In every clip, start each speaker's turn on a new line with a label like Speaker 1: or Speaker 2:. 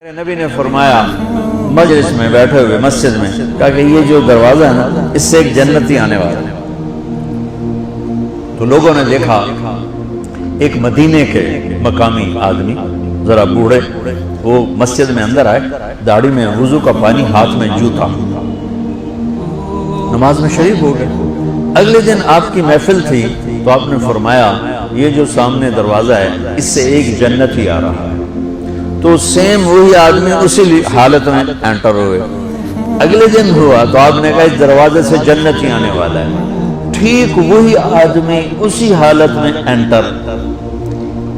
Speaker 1: نبی نے فرمایا مجلس میں بیٹھے ہوئے مسجد میں کہا کہ یہ جو دروازہ ہے نا اس سے ایک جنتی آنے والا ہے۔ تو لوگوں نے دیکھا ایک مدینے کے مقامی آدمی ذرا بوڑھے وہ مسجد میں اندر آئے، داڑھی میں وضو کا پانی، ہاتھ میں جوتا، نماز میں شریک ہو گئے۔ اگلے دن آپ کی محفل تھی تو آپ نے فرمایا یہ جو سامنے دروازہ ہے اس سے ایک جنتی آ رہا ہے۔ تو سیم وہی آدمی اسی حالت میں انٹر ہوئے۔ اگلے دن ہوا تو آپ نے کہا اس دروازے سے جنتی آنے والا ہے، ٹھیک وہی آدمی اسی حالت میں انٹر۔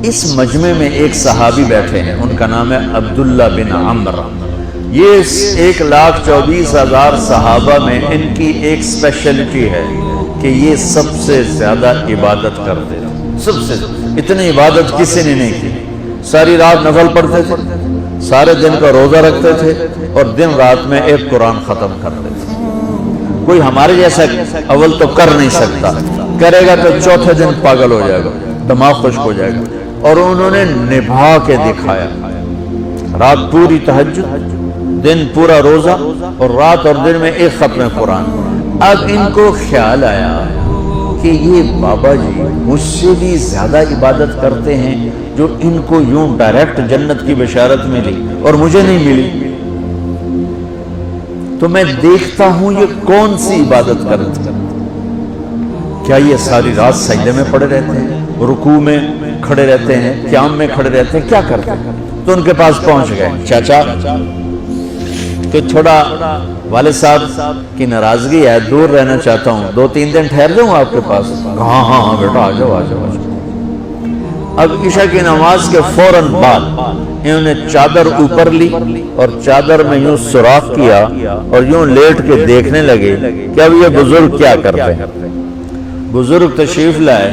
Speaker 1: اس مجمع میں ایک صحابی بیٹھے ہیں، ان کا نام ہے عبداللہ بن عمرو۔ یہ 1,24,000 صحابہ میں ان کی ایک اسپیشلٹی ہے کہ یہ سب سے زیادہ عبادت کرتے ہیں، سب سے اتنی عبادت کسی نے نہیں کی۔ ساری رات نفل پڑھتے تھے، سارے دن کا روزہ رکھتے تھے اور دن رات میں ایک قرآن ختم کرتے تھے۔ کوئی ہمارے جیسا اول تو کر نہیں سکتا، کرے گا تو چوتھے دن پاگل ہو جائے گا، دماغ خشک ہو جائے گا۔ اور انہوں نے نبھا کے دکھایا، رات پوری تہجد، دن پورا روزہ، اور رات اور دن میں ایک ختم قرآن۔ اب ان کو خیال آیا کہ یہ بابا جی مجھ سے بھی زیادہ عبادت کرتے ہیں جو ان کو یوں ڈائریکٹ جنت کی بشارت ملی اور مجھے نہیں ملی، تو میں دیکھتا ہوں یہ کون سی عبادت کرتے ہیں۔ کیا یہ ساری رات سجدے میں پڑے رہتے ہیں، رکوع میں کھڑے رہتے ہیں، قیام میں کھڑے رہتے ہیں، کیا کرتے ہیں؟ تو ان کے پاس پہنچ گئے، چاچا کہ تھوڑا والد صاحب کی ناراضگی ہے، دور رہنا چاہتا ہوں، 2-3 دن ٹھہر جاؤں آپ کے پاس؟ ہاں ہاں ہاں بیٹا آ جاؤ آ جاؤ آ جاؤ۔ اب عشاء کی نماز کے فوراً بعد انہوں نے چادر اوپر لی اور چادر میں یوں سوراخ کیا اور یوں لیٹ کے دیکھنے لگے کہ اب یہ بزرگ کیا کرتے ہیں۔ بزرگ تشریف لائے،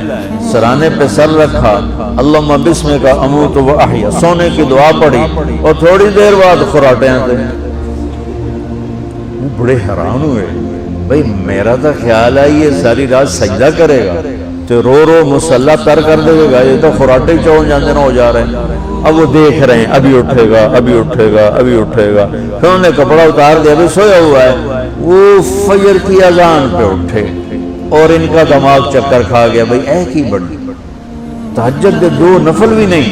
Speaker 1: سرانے پہ سر رکھا، اللہم بسمک اموت و احیا، سونے کی دعا پڑھی اور تھوڑی دیر بعد خراٹے آتے ہیں۔ وہ بڑے حیران ہوئے، بھئی میرا تو خیال ہے یہ ساری رات سجدہ کرے گا تو رو رو مسلح تر کر دے گا، یہ تو خراٹے چون جاندے نہ ہو جا رہے ہیں۔ اب وہ دیکھ رہے ہیں ابھی اٹھے گا ابھی اٹھے گا ابھی اٹھے گا، پھر انہوں نے کپڑا اتار دیا، ابھی سویا ہوا ہے۔ وہ فجر کی اذان پہ اٹھے اور ان کا دماغ چکر کھا گیا، بھئی اے کی بڑی تہجد دے 2 نفل بھی نہیں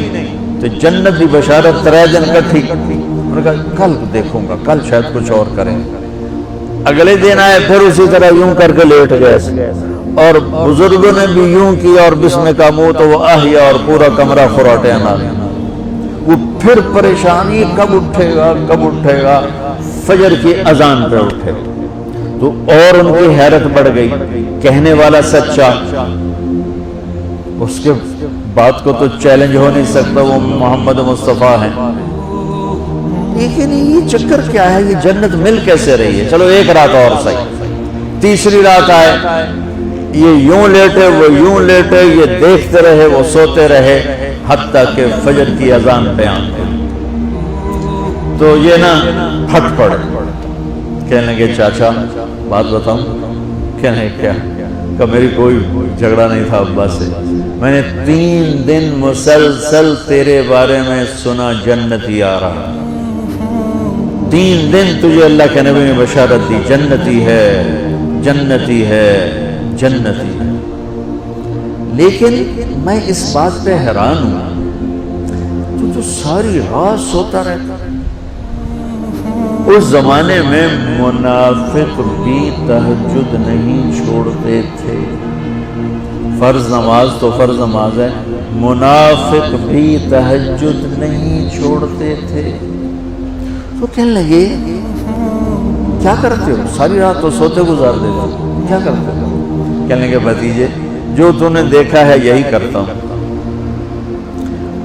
Speaker 1: تو جنت دی بشارت 3 دن کٹھی۔ انہوں نے کہا کل دیکھوں گا، کل شاید کچھ اور کریں۔ اگلے دن آئے پھر اسی طرح یوں کر کے لیٹ گئے اور بزرگوں نے بھی یوں کیا اور بسمک اموت و احیا اور پورا کمرہ خراٹے آنا۔ وہ پھر پریشانی کب اٹھے گا کب اٹھے گا، فجر کی اذان پہ اٹھے تو اور ان کی حیرت بڑھ گئی، کہنے والا سچا، اس کے بات کو تو چیلنج ہو نہیں سکتا، وہ محمد مصطفیٰ ہیں، لیکن یہ چکر کیا ہے، یہ جنت مل کیسے رہی ہے؟ چلو ایک رات اور صحیح۔ تیسری رات آئے، یہ یوں لیٹے وہ یوں لیٹے، یہ دیکھتے رہے وہ سوتے رہے، حتیٰ کہ فجر کی اذان پہ آئے تو یہ نا پھٹ پڑے، کہنے لگے چاچا بات بتاؤں؟ کہنے کیا؟ کہ میری کوئی جھگڑا نہیں تھا ابا سے، میں نے 3 دن مسلسل تیرے بارے میں سنا جنتی آ رہا، 3 دن تجھے اللہ کے نبی نے بشارت دی جنتی ہے جنتی ہے جنتی ہے، لیکن میں اس بات پہ حیران ہوں تو ساری رات سوتا رہتا۔ اس زمانے میں منافق بھی تہجد نہیں چھوڑتے تھے، فرض نماز تو فرض نماز ہے، منافق بھی تہجد نہیں چھوڑتے تھے۔ تو کہنے لگے کیا کرتے ہو؟ ساری رات تو سوتے گزار دیتے ہو، کیا کرتے ہو؟ کہنے لگے بھتیجے جو تو نے دیکھا ہے یہی کرتا ہوں۔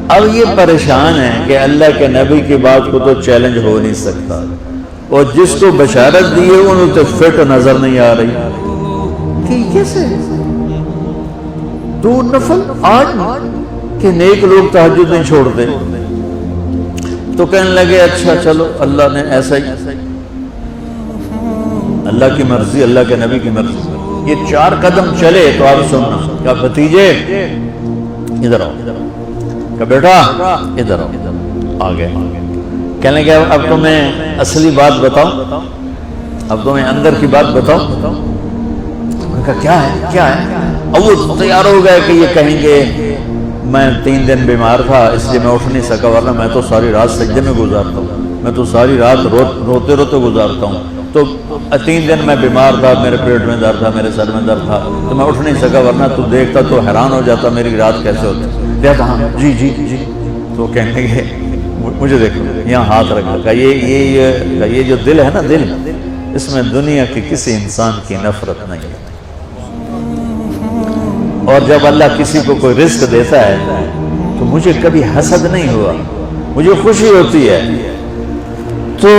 Speaker 1: اب یہ پریشان ہے کہ اللہ کے نبی کی بات کو تو چیلنج ہو نہیں سکتا، اور جس کو بشارت دی ہے انہوں تو فٹ نظر نہیں آ رہی کہ کیسے 2 نفل آج کہ نیک لوگ تہجد نہیں چھوڑتے۔ تو کہنے لگے اچھا چلو اللہ نے ایسا ہی، اللہ کی مرضی اللہ کے نبی کی مرضی۔ یہ 4 قدم چلے تو آپ سننا، کہا بھتیجے ادھر آؤ، کہ بیٹا ادھر آؤ، آ گئے۔ کہنے لگے اب تمہیں اصلی بات بتاؤ، اب تمہیں اندر کی بات بتاؤ۔ انہوں نے کہا کیا ہے کیا ہے؟ اب وہ تیار ہو گئے کہ یہ کہیں گے میں 3 دن بیمار تھا اس لیے میں اٹھ نہیں سکا، ورنہ میں تو ساری رات سجدے میں گزارتا ہوں، میں تو ساری رات روتے روتے گزارتا ہوں، تو 3 دن میں بیمار تھا، میرے پیٹ میں درد تھا، میرے سر میں درد تھا، تو میں اٹھ نہیں سکا، ورنہ تو دیکھتا تو حیران ہو جاتا میری رات کیسے ہوتی۔ کہتا ہاں جی جی جی۔ تو کہنے لگے مجھے دیکھو یہاں ہاتھ رکھ لگا، یہ جو دل ہے نا، دل اس میں دنیا کے کسی انسان کی نفرت نہیں ہے، اور جب اللہ کسی کو کوئی رزق دیتا ہے تو مجھے کبھی حسد نہیں ہوا، مجھے خوشی ہوتی ہے۔ تو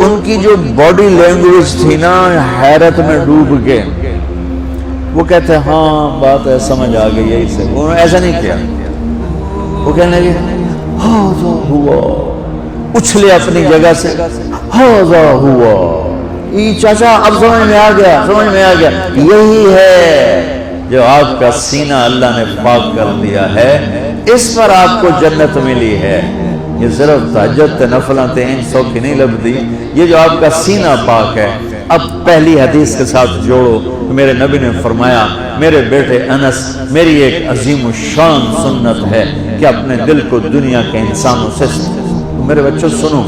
Speaker 1: ان کی جو باڈی لینگویج تھی نا، حیرت میں ڈوب کے وہ کہتے ہیں ہاں بات ہے سمجھ آ گئی ہے، اسے انہوں نے ایسا نہیں کیا، وہ کہنے لگے ہاذا ہوا، اچھلے اپنی جگہ سے، ہاذا ہوا، یہ چاچا اب سمجھ میں آ گیا، سمجھ میں آ گیا، یہی ہے جو آپ کا سینہ اللہ نے پاک کر دیا ہے، اس پر آپ کو جنت ملی ہے۔ یہ صرف تہجد نفلاں 300 کی نہیں لبدی، یہ جو آپ کا سینہ پاک ہے۔ اب پہلی حدیث کے ساتھ جوڑو کہ میرے نبی نے فرمایا، میرے بیٹے انس، میری ایک عظیم الشان سنت ہے کہ اپنے دل کو دنیا کے انسانوں سے، میرے بچوں سنو،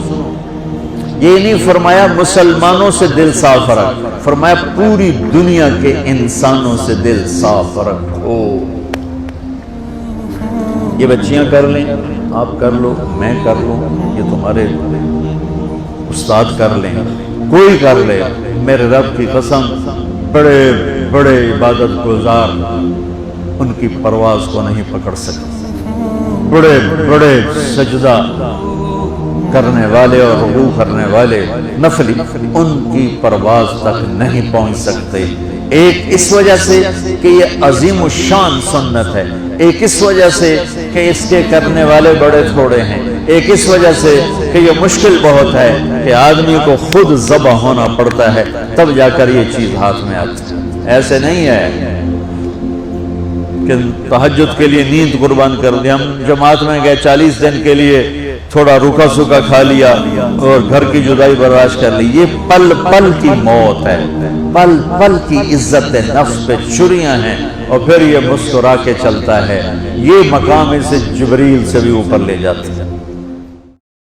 Speaker 1: یہ نہیں فرمایا مسلمانوں سے دل صاف رکھ، فرمایا پوری دنیا کے انسانوں سے دل صاف رکھو۔ یہ بچیاں کر لیں، آپ کر لو، میں کر لوں، یہ تمہارے استاد کر لیں، کوئی کر لے، میرے رب کی قسم بڑے بڑے عبادت گزار ان کی پرواز کو نہیں پکڑ سکتے، بڑے بڑے سجدہ کرنے والے اور رکوع کرنے والے نفلی ان کی پرواز تک نہیں پہنچ سکتے۔ ایک اس وجہ سے کہ یہ عظیم الشان سنت ہے، ایک اس وجہ سے کہ اس کے کرنے والے بڑے تھوڑے ہیں، ایک اس وجہ سے کہ یہ مشکل بہت ہے کہ آدمی کو خود ذبح ہونا پڑتا ہے تب جا کر یہ چیز ہاتھ میں آتی ہے۔ ایسے نہیں ہے کہ تہجد کے لیے نیند قربان کر دی، ہم جماعت میں گئے 40 دن کے لیے تھوڑا روکا سوکا کھا لیا اور گھر کی جدائی برداشت کر لی، یہ پل پل کی موت ہے، پل پل کی عزت نفس پہ چھریاں ہیں، اور پھر یہ مسکرا کے چلتا ہے، یہ مقام اسے جبریل سے بھی اوپر لے جاتا ہے۔